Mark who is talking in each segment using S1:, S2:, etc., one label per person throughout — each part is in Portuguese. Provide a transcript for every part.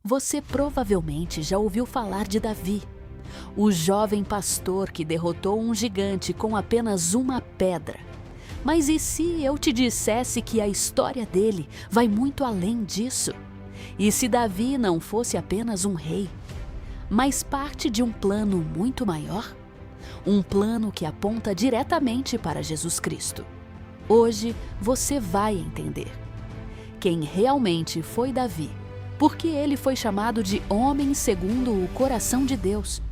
S1: Você provavelmente já ouviu falar de Davi, o jovem pastor que derrotou um gigante com apenas uma pedra. Mas e se eu te dissesse que a história dele vai muito além disso? E se Davi não fosse apenas um rei, mas parte de um plano muito maior? Um plano que aponta diretamente para Jesus Cristo. Hoje você vai entender quem realmente foi Davi, porque ele foi chamado de homem segundo o coração de Deus.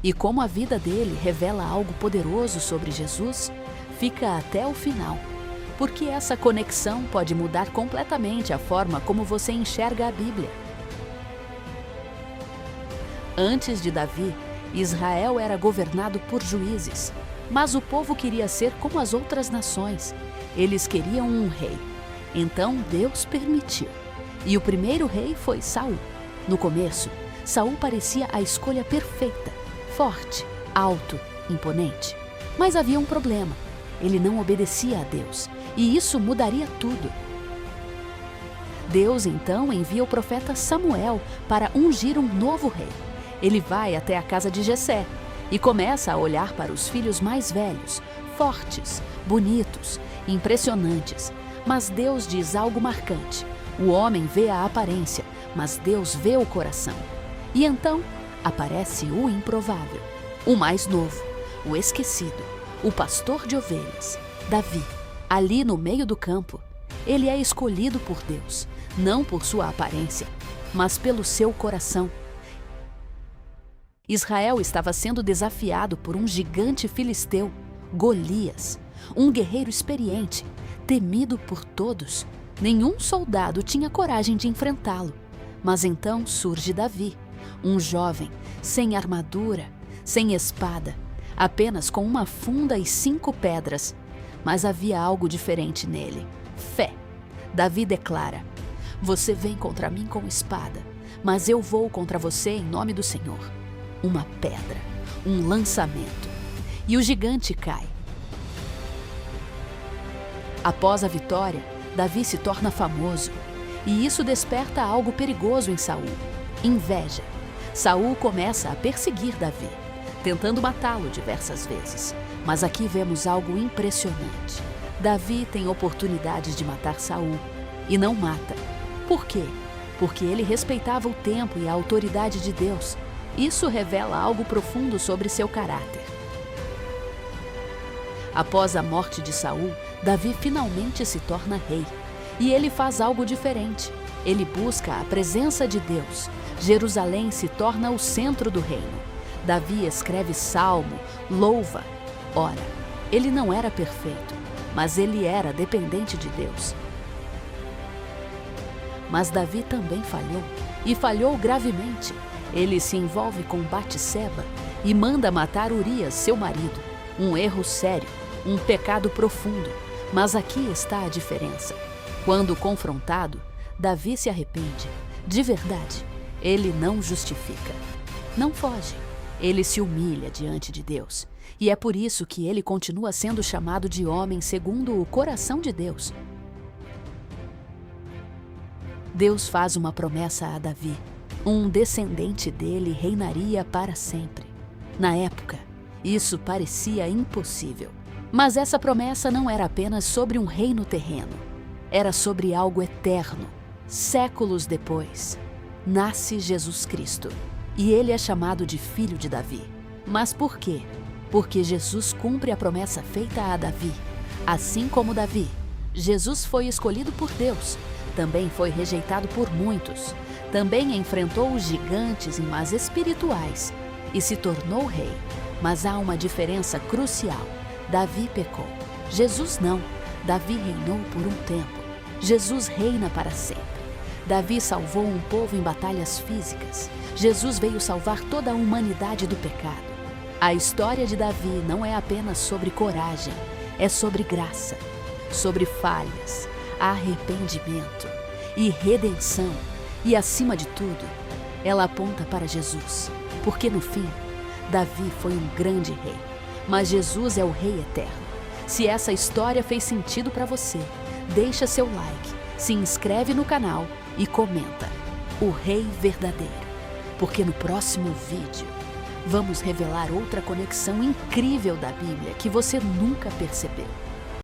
S1: E como a vida dele revela algo poderoso sobre Jesus, fica até o final, porque essa conexão pode mudar completamente a forma como você enxerga a Bíblia. Antes de Davi, Israel era governado por juízes, mas o povo queria ser como as outras nações. Eles queriam um rei. Então Deus permitiu. E o primeiro rei foi Saul. No começo, Saul parecia a escolha perfeita, forte, alto, imponente. Mas havia um problema. Ele não obedecia a Deus, e isso mudaria tudo. Deus então envia o profeta Samuel para ungir um novo rei. Ele vai até a casa de Jessé e começa a olhar para os filhos mais velhos, fortes, bonitos, impressionantes. Mas Deus diz algo marcante. O homem vê a aparência, mas Deus vê o coração. E então aparece o improvável, o mais novo, o esquecido, o pastor de ovelhas, Davi. Ali no meio do campo, ele é escolhido por Deus, não por sua aparência, mas pelo seu coração. Israel estava sendo desafiado por um gigante filisteu, Golias, um guerreiro experiente, temido por todos. Nenhum soldado tinha coragem de enfrentá-lo. Mas então surge Davi, um jovem, sem armadura, sem espada, apenas com uma funda e 5 pedras. Mas havia algo diferente nele: fé. Davi declara: "Você vem contra mim com espada, mas eu vou contra você em nome do Senhor." Uma pedra, um lançamento, e o gigante cai. Após a vitória, Davi se torna famoso, e isso desperta algo perigoso em Saul: inveja. Saul começa a perseguir Davi, tentando matá-lo diversas vezes. Mas aqui vemos algo impressionante. Davi tem oportunidades de matar Saul e não mata. Por quê? Porque ele respeitava o tempo e a autoridade de Deus. Isso revela algo profundo sobre seu caráter. Após a morte de Saul, Davi finalmente se torna rei. E ele faz algo diferente. Ele busca a presença de Deus. Jerusalém se torna o centro do reino. Davi escreve salmo, louva. Ora, ele não era perfeito, mas ele era dependente de Deus. Mas Davi também falhou, e falhou gravemente. Ele se envolve com Batseba e manda matar Urias, seu marido. Um erro sério, um pecado profundo. Mas aqui está a diferença. Quando confrontado, Davi se arrepende. De verdade, ele não justifica. Não foge. Ele se humilha diante de Deus. E é por isso que ele continua sendo chamado de homem segundo o coração de Deus. Deus faz uma promessa a Davi. Um descendente dele reinaria para sempre. Na época, isso parecia impossível. Mas essa promessa não era apenas sobre um reino terreno. Era sobre algo eterno. Séculos depois, nasce Jesus Cristo. E ele é chamado de filho de Davi. Mas por quê? Porque Jesus cumpre a promessa feita a Davi. Assim como Davi, Jesus foi escolhido por Deus. Também foi rejeitado por muitos. Também enfrentou os gigantes, mas espirituais, e se tornou rei. Mas há uma diferença crucial. Davi pecou. Jesus não. Davi reinou por um tempo. Jesus reina para sempre. Davi salvou um povo em batalhas físicas. Jesus veio salvar toda a humanidade do pecado. A história de Davi não é apenas sobre coragem, é sobre graça, sobre falhas, arrependimento e redenção. E acima de tudo, ela aponta para Jesus, porque no fim, Davi foi um grande rei, mas Jesus é o rei eterno. Se essa história fez sentido para você, deixa seu like, se inscreve no canal e comenta. o Rei verdadeiro. Porque no próximo vídeo vamos revelar outra conexão incrível da Bíblia que você nunca percebeu.